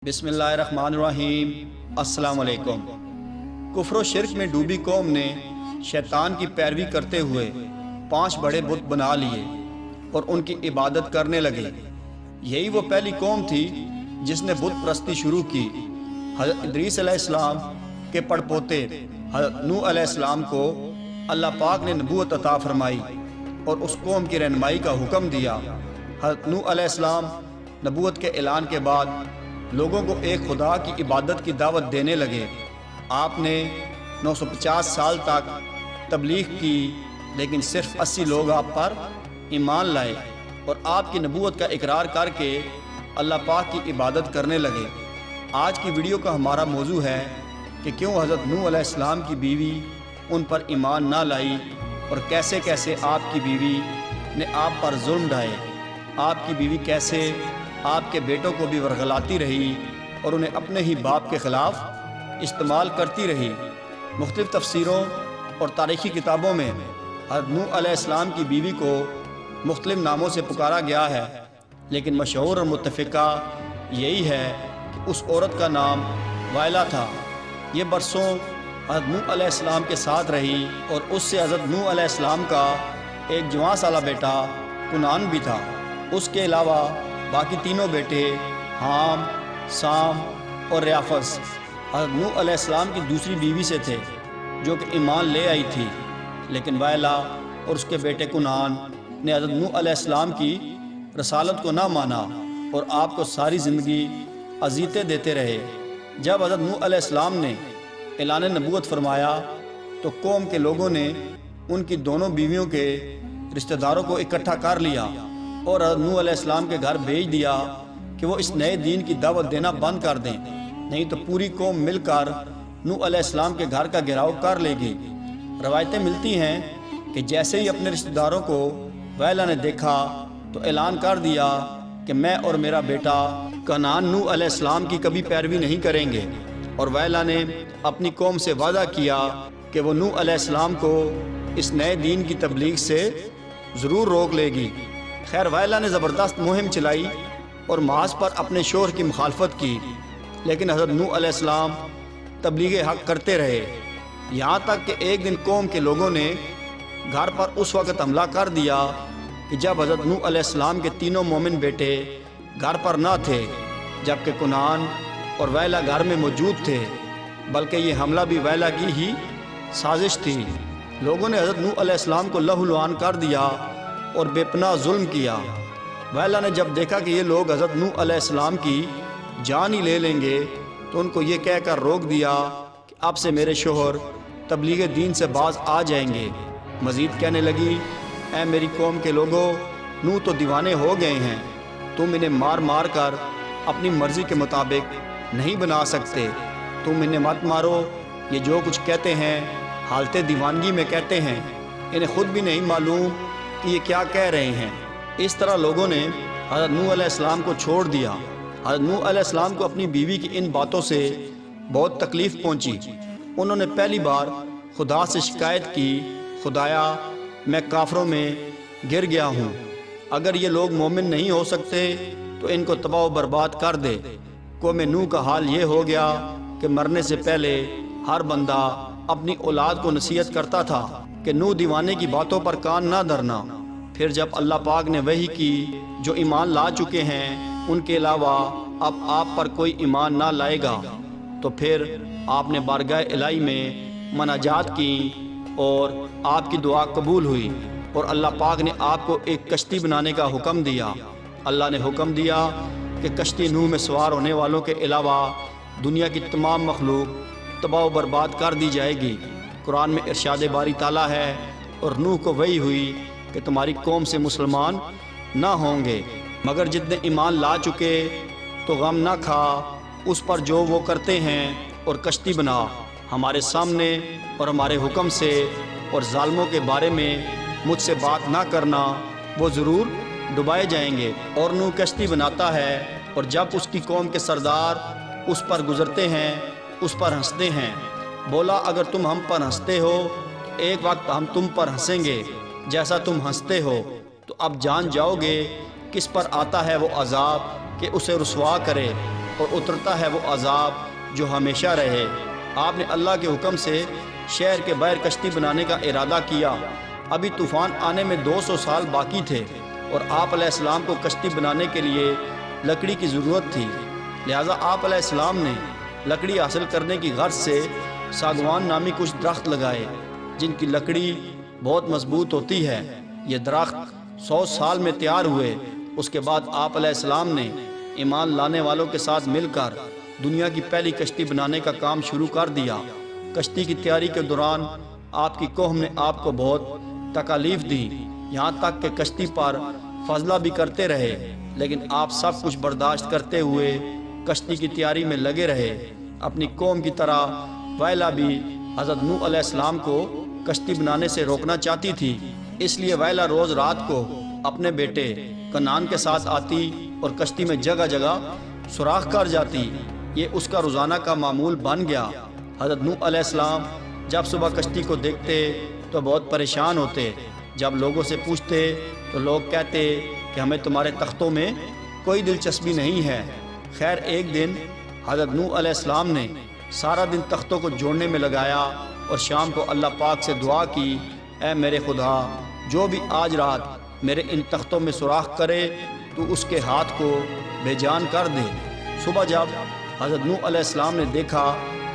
بسم اللہ الرحمن الرحیم۔ السلام علیکم۔ کفر و شرک میں ڈوبی قوم نے شیطان کی پیروی کرتے ہوئے 5 بڑے بت بنا لیے اور ان کی عبادت کرنے لگے۔ یہی وہ پہلی قوم تھی جس نے بت پرستی شروع کی۔ حضرت ادریس علیہ السلام کے پڑپوتے حضرت نوح علیہ السلام کو اللہ پاک نے نبوت عطا فرمائی اور اس قوم کی رہنمائی کا حکم دیا۔ حضرت نوح علیہ السلام نبوت کے اعلان کے بعد لوگوں کو ایک خدا کی عبادت کی دعوت دینے لگے۔ آپ نے 950 سال تک تبلیغ کی، لیکن صرف 80 لوگ آپ پر ایمان لائے اور آپ کی نبوت کا اقرار کر کے اللہ پاک کی عبادت کرنے لگے۔ آج کی ویڈیو کا ہمارا موضوع ہے کہ کیوں حضرت نوح علیہ السلام کی بیوی ان پر ایمان نہ لائی اور کیسے کیسے آپ کی بیوی نے آپ پر ظلم ڈھائے۔ آپ کی بیوی کیسے آپ کے بیٹوں کو بھی ورغلاتی رہی اور انہیں اپنے ہی باپ کے خلاف استعمال کرتی رہی۔ مختلف تفسیروں اور تاریخی کتابوں میں حضرت نوح علیہ السلام کی بیوی کو مختلف ناموں سے پکارا گیا ہے، لیکن مشہور اور متفقہ یہی ہے کہ اس عورت کا نام وائلہ تھا۔ یہ برسوں حضرت نوح علیہ السلام کے ساتھ رہی اور اس سے حضرت نوح علیہ السلام کا ایک جوان سالہ بیٹا کنعان بھی تھا۔ اس کے علاوہ باقی تینوں بیٹے حام، سام اور ریافس حضرت نوح علیہ السلام کی دوسری بیوی سے تھے جو کہ ایمان لے آئی تھی، لیکن وائلہ اور اس کے بیٹے کنعان نے حضرت نوح علیہ السلام کی رسالت کو نہ مانا اور آپ کو ساری زندگی اذیتیں دیتے رہے۔ جب حضرت نوح علیہ السلام نے اعلان نبوت فرمایا تو قوم کے لوگوں نے ان کی دونوں بیویوں کے رشتہ داروں کو اکٹھا کر لیا اور حضرت نوح علیہ السلام کے گھر بھیج دیا کہ وہ اس نئے دین کی دعوت دینا بند کر دیں، نہیں تو پوری قوم مل کر نوح علیہ السلام کے گھر کا گھیراؤ کر لے گی۔ روایتیں ملتی ہیں کہ جیسے ہی اپنے رشتہ داروں کو وائلہ نے دیکھا تو اعلان کر دیا کہ میں اور میرا بیٹا کنعان نوح علیہ السلام کی کبھی پیروی نہیں کریں گے، اور وائلہ نے اپنی قوم سے وعدہ کیا کہ وہ نوح علیہ السلام کو اس نئے دین کی تبلیغ سے ضرور روک لے گی۔ خیر، وائلہ نے زبردست مہم چلائی اور محاذ پر اپنے شوہر کی مخالفت کی، لیکن حضرت نوح علیہ السلام تبلیغ حق کرتے رہے، یہاں تک کہ ایک دن قوم کے لوگوں نے گھر پر اس وقت حملہ کر دیا کہ جب حضرت نوح علیہ السلام کے تینوں مومن بیٹے گھر پر نہ تھے، جبکہ کنعان اور وائلہ گھر میں موجود تھے، بلکہ یہ حملہ بھی وائلہ کی ہی سازش تھی۔ لوگوں نے حضرت نوح علیہ السلام کو لہو لعان کر دیا اور بے پناہ ظلم کیا۔ وائلہ نے جب دیکھا کہ یہ لوگ حضرت نوح علیہ السلام کی جان ہی لے لیں گے تو ان کو یہ کہہ کر روک دیا کہ اب سے میرے شوہر تبلیغ دین سے باز آ جائیں گے۔ مزید کہنے لگی، اے میری قوم کے لوگوں، نوح تو دیوانے ہو گئے ہیں، تم انہیں مار مار کر اپنی مرضی کے مطابق نہیں بنا سکتے، تم انہیں مت مارو، یہ جو کچھ کہتے ہیں حالت دیوانگی میں کہتے ہیں، انہیں خود بھی نہیں معلوم کہ یہ کیا کہہ رہے ہیں۔ اس طرح لوگوں نے حضرت نوح علیہ السلام کو چھوڑ دیا۔ حضرت نوح علیہ السلام کو اپنی بیوی کی ان باتوں سے بہت تکلیف پہنچی۔ انہوں نے پہلی بار خدا سے شکایت کی، خدایا میں کافروں میں گر گیا ہوں، اگر یہ لوگ مومن نہیں ہو سکتے تو ان کو تباہ و برباد کر دے۔ قوم نوح کا حال یہ ہو گیا کہ مرنے سے پہلے ہر بندہ اپنی اولاد کو نصیحت کرتا تھا کہ نوح دیوانے کی باتوں پر کان نہ دھرنا۔ پھر جب اللہ پاک نے وحی کی جو ایمان لا چکے ہیں ان کے علاوہ اب آپ پر کوئی ایمان نہ لائے گا، تو پھر آپ نے بارگاہ الہی میں مناجات کی اور آپ کی دعا قبول ہوئی اور اللہ پاک نے آپ کو ایک کشتی بنانے کا حکم دیا۔ اللہ نے حکم دیا کہ کشتی نوح میں سوار ہونے والوں کے علاوہ دنیا کی تمام مخلوق تباہ و برباد کر دی جائے گی۔ قرآن میں ارشاد باری تعالیٰ ہے، اور نوح کو وحی ہوئی کہ تمہاری قوم سے مسلمان نہ ہوں گے، مگر جتنے ایمان لا چکے تو غم نہ کھا اس پر جو وہ کرتے ہیں، اور کشتی بنا ہمارے سامنے اور ہمارے حکم سے، اور ظالموں کے بارے میں مجھ سے بات نہ کرنا، وہ ضرور ڈبائے جائیں گے۔ اور نوح کشتی بناتا ہے، اور جب اس کی قوم کے سردار اس پر گزرتے ہیں اس پر ہنستے ہیں، بولا اگر تم ہم پر ہنستے ہو تو ایک وقت ہم تم پر ہنسیں گے جیسا تم ہنستے ہو، تو اب جان جاؤ گے کس پر آتا ہے وہ عذاب کہ اسے رسوا کرے۔ اور اترتا ہے وہ عذاب جو ہمیشہ رہے۔ آپ نے اللہ کے حکم سے شہر کے باہر کشتی بنانے کا ارادہ کیا۔ ابھی طوفان آنے میں 200 سال باقی تھے اور آپ علیہ السلام کو کشتی بنانے کے لیے لکڑی کی ضرورت تھی، لہٰذا آپ علیہ السلام نے لکڑی حاصل کرنے کی غرض سے ساگوان نامی کچھ درخت لگائے جن کی لکڑی بہت مضبوط ہوتی ہے۔ یہ درخت 100 سال میں تیار ہوئے۔ اس کے بعد آپ علیہ السلام نے ایمان لانے والوں کے ساتھ مل کر دنیا کی پہلی کشتی بنانے کا کام شروع کر دیا۔ کشتی کی تیاری کے دوران آپ کی قوم نے آپ کو بہت تکالیف دی، یہاں تک کہ کشتی پر فضلہ بھی کرتے رہے، لیکن آپ سب کچھ برداشت کرتے ہوئے کشتی کی تیاری میں لگے رہے۔ اپنی قوم کی طرح وائلا بھی حضرت نوح علیہ السلام کو کشتی بنانے سے روکنا چاہتی تھی، اس لیے وائلا روز رات کو اپنے بیٹے کنعان کے ساتھ آتی اور کشتی میں جگہ جگہ سوراخ کر جاتی۔ یہ اس کا روزانہ کا معمول بن گیا۔ حضرت نوح علیہ السلام جب صبح کشتی کو دیکھتے تو بہت پریشان ہوتے۔ جب لوگوں سے پوچھتے تو لوگ کہتے کہ ہمیں تمہارے تختوں میں کوئی دلچسپی نہیں ہے۔ خیر ایک دن حضرت نوح علیہ السلام نے سارا دن تختوں کو جوڑنے میں لگایا اور شام کو اللہ پاک سے دعا کی، اے میرے خدا، جو بھی آج رات میرے ان تختوں میں سوراخ کرے تو اس کے ہاتھ کو بے جان کر دے۔ صبح جب حضرت نوح علیہ السلام نے دیکھا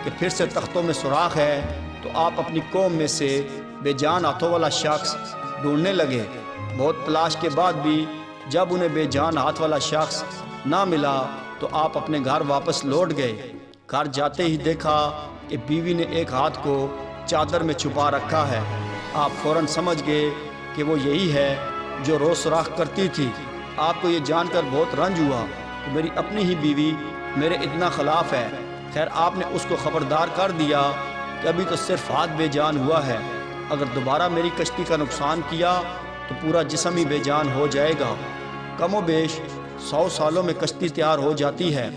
کہ پھر سے تختوں میں سوراخ ہے تو آپ اپنی قوم میں سے بے جان ہاتھوں والا شخص ڈھونڈنے لگے۔ بہت تلاش کے بعد بھی جب انہیں بے جان ہاتھ والا شخص نہ ملا تو آپ اپنے گھر واپس لوٹ گئے۔ گھر جاتے ہی دیکھا کہ بیوی نے ایک ہاتھ کو چادر میں چھپا رکھا ہے۔ آپ فوراً سمجھ گئے کہ وہ یہی ہے جو روز سوراخ کرتی تھی۔ آپ کو یہ جان کر بہت رنج ہوا کہ میری اپنی ہی بیوی میرے اتنا خلاف ہے۔ خیر آپ نے اس کو خبردار کر دیا کہ ابھی تو صرف ہاتھ بے جان ہوا ہے، اگر دوبارہ میری کشتی کا نقصان کیا تو پورا جسم ہی بے جان ہو جائے گا۔ کم و بیش 100 سالوں میں کشتی تیار ہو جاتی ہے۔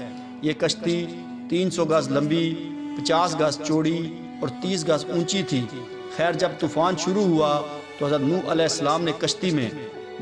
یہ کشتی 300 گز لمبی، 50 گز چوڑی اور 30 گز اونچی تھی۔ خیر جب طوفان شروع ہوا تو حضرت نوح علیہ السلام نے کشتی میں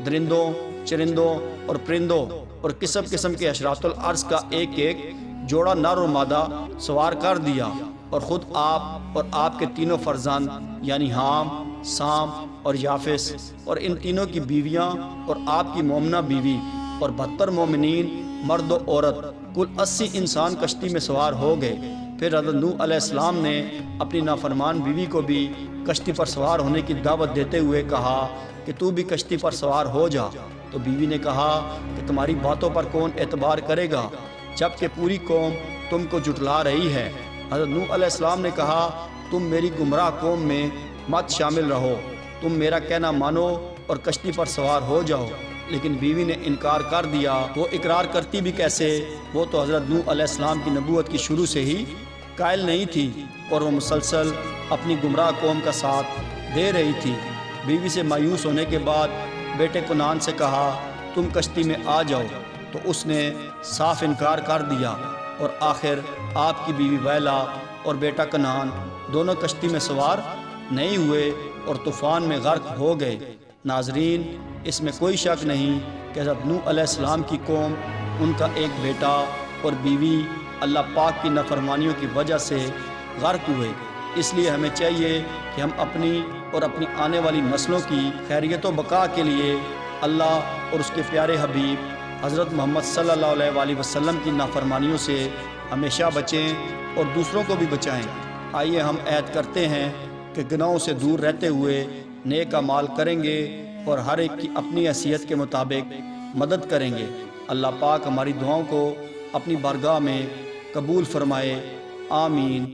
درندوں، چرندوں اور پرندوں اور قسم قسم کے حشرات الارض کا ایک ایک جوڑا نر و مادہ سوار کر دیا، اور خود آپ اور آپ کے تینوں فرزند یعنی حام، سام اور یافس اور ان تینوں کی بیویاں اور آپ کی مومنہ بیوی اور 72 مومنین مرد و عورت کل 80 انسان کشتی میں سوار ہو گئے۔ پھر حضرت نوح علیہ السلام نے اپنی نافرمان بیوی کو بھی کشتی پر سوار ہونے کی دعوت دیتے ہوئے کہا کہ تو بھی کشتی پر سوار ہو جا، تو بیوی نے کہا کہ تمہاری باتوں پر کون اعتبار کرے گا جبکہ پوری قوم تم کو جھٹلا رہی ہے۔ حضرت نوح علیہ السلام نے کہا تم میری گمراہ قوم میں مت شامل رہو، تم میرا کہنا مانو اور کشتی پر سوار ہو جاؤ۔ لیکن بیوی نے انکار کر دیا۔ وہ اقرار کرتی بھی کیسے؟ وہ تو حضرت نوح علیہ السلام کی نبوت کی شروع سے ہی قائل نہیں تھی اور وہ مسلسل اپنی گمراہ قوم کا ساتھ دے رہی تھی۔ بیوی سے مایوس ہونے کے بعد بیٹے کنعان سے کہا تم کشتی میں آ جاؤ، تو اس نے صاف انکار کر دیا، اور آخر آپ کی بیوی وائلا اور بیٹا کنعان دونوں کشتی میں سوار نہیں ہوئے اور طوفان میں غرق ہو گئے۔ ناظرین، اس میں کوئی شک نہیں کہ حضرت نوح علیہ السلام کی قوم، ان کا ایک بیٹا اور بیوی اللہ پاک کی نافرمانیوں کی وجہ سے غرق ہوئے۔ اس لیے ہمیں چاہیے کہ ہم اپنی اور اپنی آنے والی نسلوں کی خیریت و بقا کے لیے اللہ اور اس کے پیارے حبیب حضرت محمد صلی اللہ علیہ وآلہ وسلم کی نافرمانیوں سے ہمیشہ بچیں اور دوسروں کو بھی بچائیں۔ آئیے ہم عہد کرتے ہیں کہ گناہوں سے دور رہتے ہوئے نیک اعمال کریں گے اور ہر ایک کی اپنی حیثیت کے مطابق مدد کریں گے۔ اللہ پاک ہماری دعاؤں کو اپنی بارگاہ میں قبول فرمائے، آمین۔